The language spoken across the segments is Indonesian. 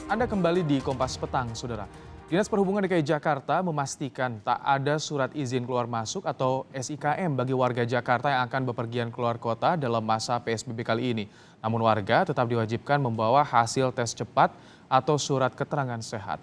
Anda kembali di Kompas Petang, Saudara. Dinas Perhubungan DKI Jakarta memastikan tak ada surat izin keluar masuk atau SIKM bagi warga Jakarta yang akan bepergian keluar kota dalam masa PSBB kali ini. Namun warga tetap diwajibkan membawa hasil tes cepat atau surat keterangan sehat.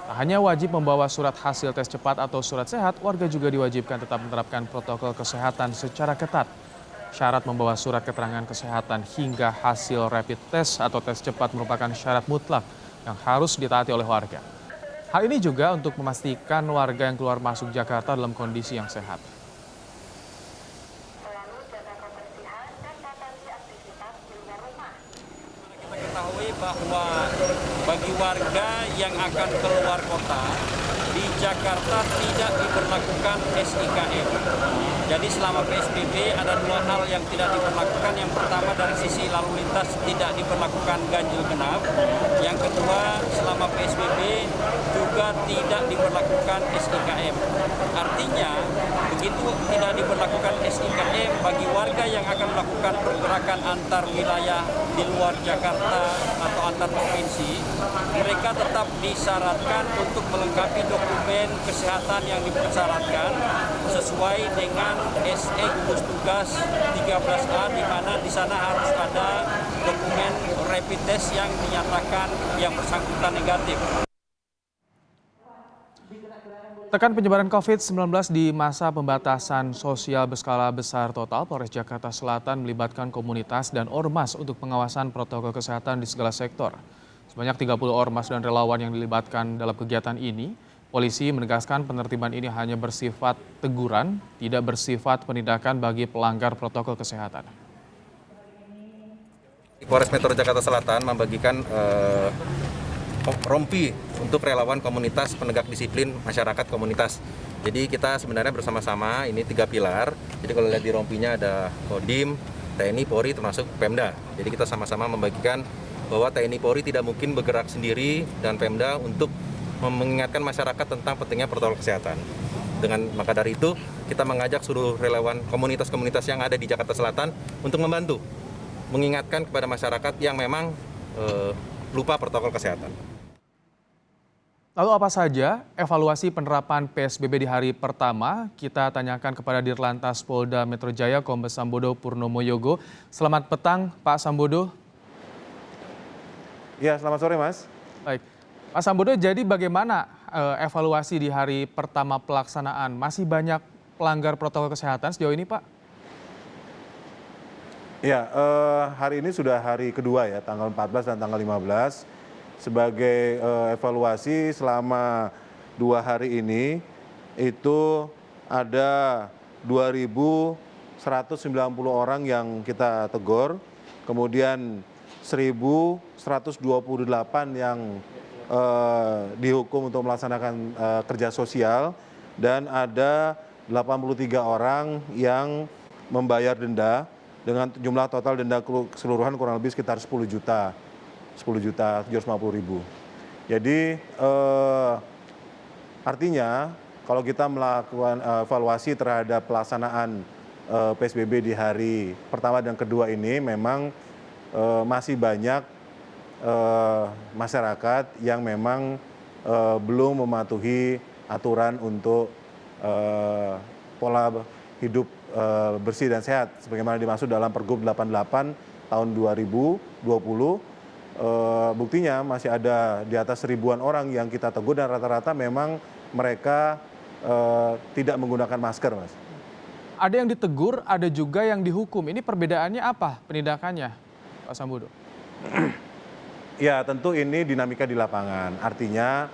Tak hanya wajib membawa surat hasil tes cepat atau surat sehat, warga juga diwajibkan tetap menerapkan protokol kesehatan secara ketat. Syarat membawa surat keterangan kesehatan hingga hasil rapid test atau tes cepat merupakan syarat mutlak yang harus ditaati oleh warga. Hal ini juga untuk memastikan warga yang keluar masuk Jakarta dalam kondisi yang sehat. Kita ketahui bahwa bagi warga yang akan keluar kota, di Jakarta tidak diberlakukan SIKM. Jadi selama PSBB ada dua hal yang tidak diberlakukan. Yang pertama dari sisi lalu lintas tidak diberlakukan ganjil genap. Yang kedua selama PSBB juga tidak diberlakukan SIKM. Artinya begitu tidak diberlakukan SIKM bagi warga yang akan melakukan pergerakan antar wilayah di luar Jakarta atau antar provinsi, mereka tetap disyaratkan untuk melengkapi dokumen kesehatan yang dipersyaratkan sesuai dengan SE gugus tugas 13A, di mana di sana harus ada dokumen rapid test yang dinyatakan yang bersangkutan negatif. Tekan penyebaran COVID-19 di masa pembatasan sosial berskala besar total, Polres Jakarta Selatan melibatkan komunitas dan ormas untuk pengawasan protokol kesehatan di segala sektor. Sebanyak 30 ormas dan relawan yang dilibatkan dalam kegiatan ini. Polisi menegaskan penertiban ini hanya bersifat teguran, tidak bersifat penindakan bagi pelanggar protokol kesehatan. Polres Metro Jakarta Selatan membagikan rompi untuk relawan komunitas penegak disiplin masyarakat komunitas. Jadi kita sebenarnya bersama-sama, ini 3 pilar. Jadi kalau lihat di rompinya ada Kodim, TNI, Polri termasuk Pemda. Jadi kita sama-sama membagikan bahwa TNI Polri tidak mungkin bergerak sendiri dan Pemda untuk mengingatkan masyarakat tentang pentingnya protokol kesehatan. Maka dari itu kita mengajak seluruh relawan komunitas-komunitas yang ada di Jakarta Selatan untuk membantu mengingatkan kepada masyarakat yang memang lupa protokol kesehatan. Lalu apa saja evaluasi penerapan PSBB di hari pertama? Kita tanyakan kepada Dirlantas Polda Metro Jaya Kombes Sambodo Purnomo Yogo. Selamat petang Pak Sambodo. Ya, selamat sore Mas. Baik, Pak Sambodo, jadi bagaimana evaluasi di hari pertama pelaksanaan? Masih banyak pelanggar protokol kesehatan sejauh ini, Pak? Ya, hari ini sudah hari kedua ya, tanggal 14 dan tanggal 15. Sebagai evaluasi selama 2 hari ini, itu ada 2.190 orang yang kita tegur, kemudian 1.128 yang dihukum untuk melaksanakan kerja sosial, dan ada 83 orang yang membayar denda dengan jumlah total denda keseluruhan kurang lebih sekitar 10 juta 750.000. Jadi artinya kalau kita melakukan evaluasi terhadap pelaksanaan PSBB di hari pertama dan kedua ini, memang masih banyak masyarakat yang memang belum mematuhi aturan untuk pola hidup bersih dan sehat sebagaimana dimaksud dalam Pergub 88 tahun 2020. Buktinya masih ada di atas 1.000-an orang yang kita tegur, dan rata-rata memang mereka tidak menggunakan masker, Mas. Ada yang ditegur, ada juga yang dihukum. Ini perbedaannya apa penindakannya, Pak Sambodo? Ya, tentu ini dinamika di lapangan. Artinya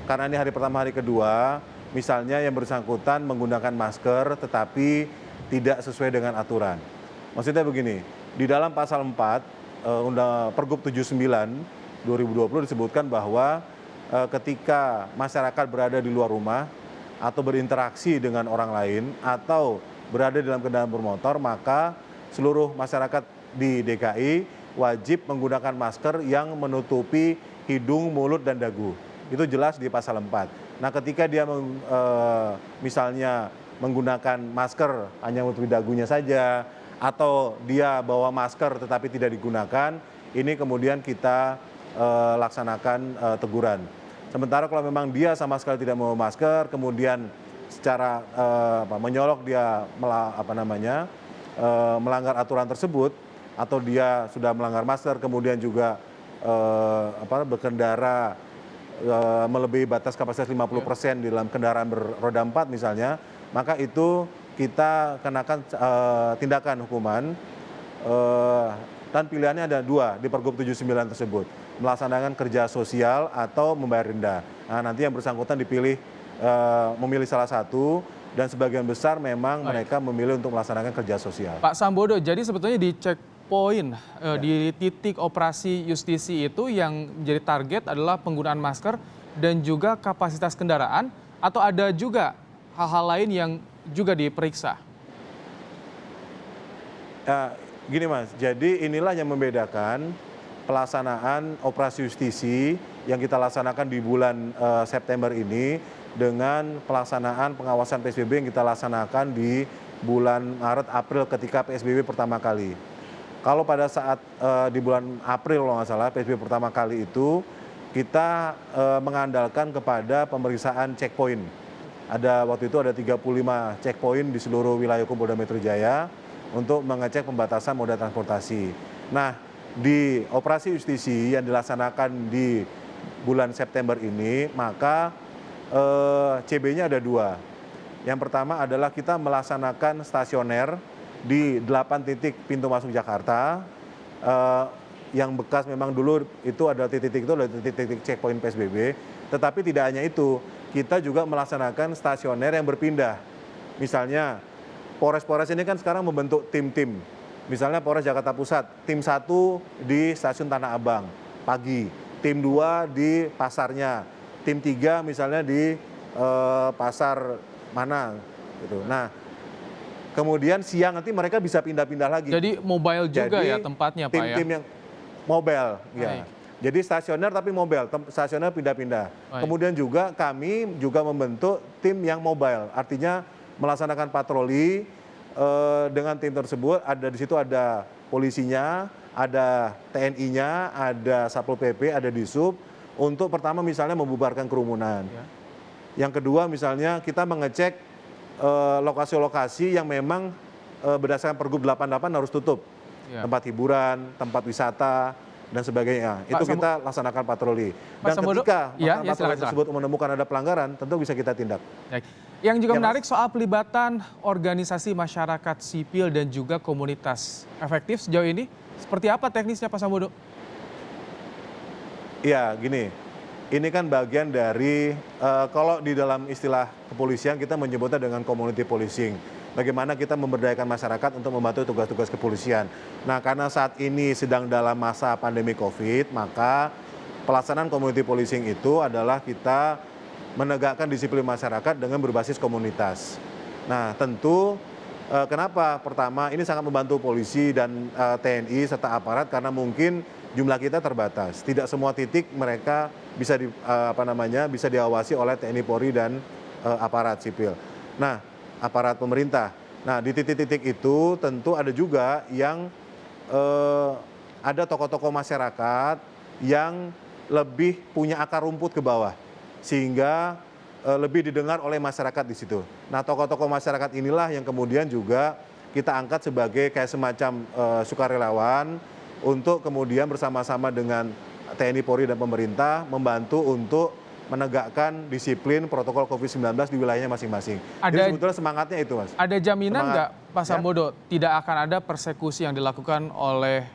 karena ini hari pertama, hari kedua, misalnya yang bersangkutan menggunakan masker tetapi tidak sesuai dengan aturan. Maksudnya begini, di dalam pasal 4 Pergub 79 2020 disebutkan bahwa ketika masyarakat berada di luar rumah atau berinteraksi dengan orang lain atau berada dalam kendaraan bermotor, maka seluruh masyarakat di DKI wajib menggunakan masker yang menutupi hidung, mulut, dan dagu. Itu jelas di pasal 4. Nah, ketika dia misalnya menggunakan masker hanya menutupi dagunya saja, atau dia bawa masker tetapi tidak digunakan, ini kemudian kita laksanakan teguran. Sementara kalau memang dia sama sekali tidak membawa masker, kemudian secara menyolok dia melanggar aturan tersebut, atau dia sudah melanggar masker, kemudian juga berkendara melebihi batas kapasitas 50% di dalam kendaraan beroda 4 misalnya, maka itu kita kenakan tindakan hukuman, dan pilihannya ada 2 di Pergub 79 tersebut, melaksanakan kerja sosial atau membayar denda. Nah, nanti yang bersangkutan dipilih memilih salah satu, dan sebagian besar memang mereka memilih untuk melaksanakan kerja sosial. Pak Sambodo, jadi sebetulnya di checkpoint di titik operasi justisi itu yang menjadi target adalah penggunaan masker dan juga kapasitas kendaraan, atau ada juga hal-hal lain yang juga diperiksa? Gini Mas, jadi inilah yang membedakan pelaksanaan operasi justisi yang kita laksanakan di bulan September ini dengan pelaksanaan pengawasan PSBB yang kita laksanakan di bulan Maret April ketika PSBB pertama kali. Kalau pada saat di bulan April kalau nggak salah PSBB pertama kali itu kita mengandalkan kepada pemeriksaan checkpoint. Waktu itu ada 35 checkpoint di seluruh wilayah hukum Polda Metro Jaya untuk mengecek pembatasan moda transportasi. Nah, di operasi justisi yang dilaksanakan di bulan September ini, maka CB-nya ada 2. Yang pertama adalah kita melaksanakan stasioner di 8 titik pintu masuk Jakarta, yang bekas memang dulu itu ada titik-titik itu adalah titik-titik checkpoint PSBB, tetapi tidak hanya itu, kita juga melaksanakan stasioner yang berpindah. Misalnya Polres-Polres ini kan sekarang membentuk tim-tim. Misalnya Polres Jakarta Pusat, tim 1 di stasiun Tanah Abang pagi, tim 2 di pasarnya, tim 3 misalnya di pasar mana gitu. Nah, kemudian siang nanti mereka bisa pindah-pindah lagi. Jadi mobile juga ya tempatnya Pak ya? Tim-tim yang mobile, ya. Jadi stasioner tapi mobile, stasioner pindah-pindah. Kemudian juga kami juga membentuk tim yang mobile, artinya melaksanakan patroli dengan tim tersebut. Di situ ada polisinya, ada TNI-nya, ada Satpol PP, ada Disub, untuk pertama misalnya membubarkan kerumunan. Yang kedua misalnya kita mengecek lokasi-lokasi yang memang berdasarkan Pergub 88 harus tutup. Tempat hiburan, tempat wisata, dan sebagainya. Itu kita laksanakan patroli. Dan ketika patroli tersebut menemukan ada pelanggaran, tentu bisa kita tindak. Yang juga menarik soal pelibatan organisasi masyarakat sipil dan juga komunitas. Efektif sejauh ini? Seperti apa teknisnya Pak Sambodo? Iya, gini. Ini kan bagian dari, kalau di dalam istilah kepolisian kita menyebutnya dengan community policing. Bagaimana kita memberdayakan masyarakat untuk membantu tugas-tugas kepolisian. Nah, karena saat ini sedang dalam masa pandemi COVID, maka pelaksanaan community policing itu adalah kita menegakkan disiplin masyarakat dengan berbasis komunitas. Nah, tentu kenapa? Pertama, ini sangat membantu polisi dan TNI serta aparat karena mungkin jumlah kita terbatas. Tidak semua titik mereka bisa bisa diawasi oleh TNI Polri dan aparat sipil. Nah, aparat pemerintah. Nah, di titik-titik itu tentu ada juga yang ada tokoh-tokoh masyarakat yang lebih punya akar rumput ke bawah, sehingga lebih didengar oleh masyarakat di situ. Nah, tokoh-tokoh masyarakat inilah yang kemudian juga kita angkat sebagai kayak semacam sukarelawan untuk kemudian bersama-sama dengan TNI Polri dan pemerintah membantu untuk menegakkan disiplin protokol COVID-19 di wilayahnya masing-masing. Jadi sebetulnya semangatnya itu, Mas. Ada jaminan nggak, Pak Sambodo, tidak akan ada persekusi yang dilakukan oleh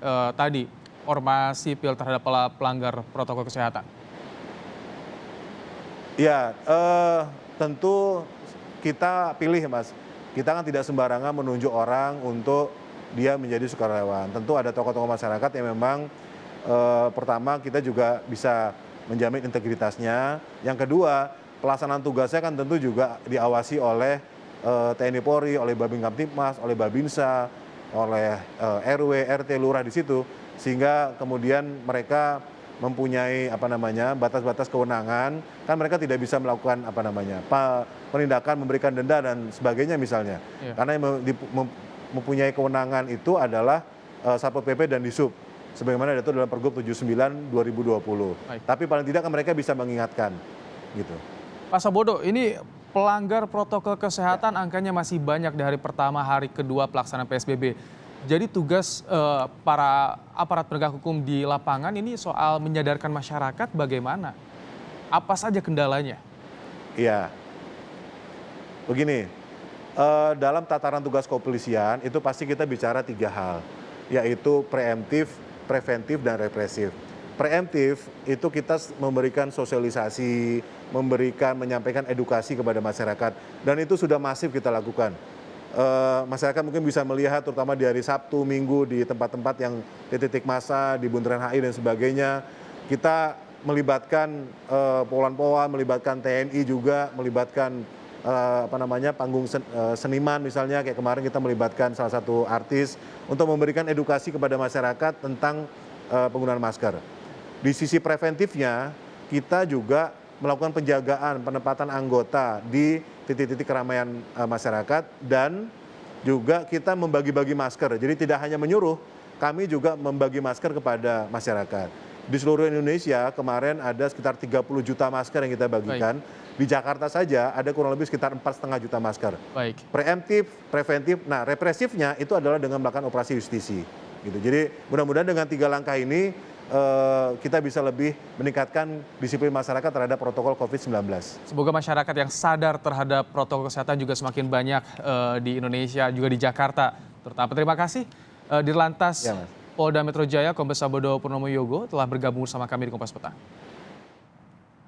ormas sipil terhadap pelanggar protokol kesehatan? Ya, tentu kita pilih, Mas. Kita kan tidak sembarangan menunjuk orang untuk dia menjadi sukarelawan. Tentu ada tokoh-tokoh masyarakat yang memang pertama kita juga bisa menjamin integritasnya. Yang kedua, pelaksanaan tugasnya kan tentu juga diawasi oleh TNI Polri, oleh Babin Kamtibmas, oleh Babinsa, oleh RW, RT, lurah di situ, sehingga kemudian mereka mempunyai batas-batas kewenangan, kan mereka tidak bisa melakukan penindakan, memberikan denda dan sebagainya misalnya, karena mempunyai kewenangan itu adalah Satpol PP dan Disub, sebagaimana diatur dalam Pergub 79 2020. Baik. Tapi paling tidak kan mereka bisa mengingatkan, gitu. Pak Sabodo, ini pelanggar protokol kesehatan angkanya masih banyak di hari pertama, hari kedua pelaksanaan PSBB. Jadi tugas para aparat penegak hukum di lapangan ini soal menyadarkan masyarakat bagaimana? Apa saja kendalanya? Iya. Begini, dalam tataran tugas kepolisian itu pasti kita bicara 3 hal, yaitu preemptif, preventif, dan represif. Preemptif itu kita memberikan sosialisasi, menyampaikan edukasi kepada masyarakat, dan itu sudah masif kita lakukan. Masyarakat mungkin bisa melihat terutama di hari Sabtu, Minggu di tempat-tempat yang titik massa, di Bundaran HI dan sebagainya, kita melibatkan Polan-Polan, melibatkan TNI juga, melibatkan panggung seniman misalnya, kayak kemarin kita melibatkan salah satu artis untuk memberikan edukasi kepada masyarakat tentang penggunaan masker. Di sisi preventifnya, kita juga melakukan penjagaan penempatan anggota di titik-titik keramaian masyarakat, dan juga kita membagi-bagi masker. Jadi tidak hanya menyuruh, kami juga membagi masker kepada masyarakat. Di seluruh Indonesia kemarin ada sekitar 30 juta masker yang kita bagikan. Baik. Di Jakarta saja ada kurang lebih sekitar 4,5 juta masker. Baik. Preemptif, preventif, nah represifnya itu adalah dengan melakukan operasi justisi. Gitu. Jadi mudah-mudahan dengan 3 langkah ini kita bisa lebih meningkatkan disiplin masyarakat terhadap protokol COVID-19. Semoga masyarakat yang sadar terhadap protokol kesehatan juga semakin banyak di Indonesia, juga di Jakarta terutama. Terima kasih Dirlantas Polda Metro Jaya Kombes Sabodo Purnomo Yogo telah bergabung bersama kami di Kompas Petang.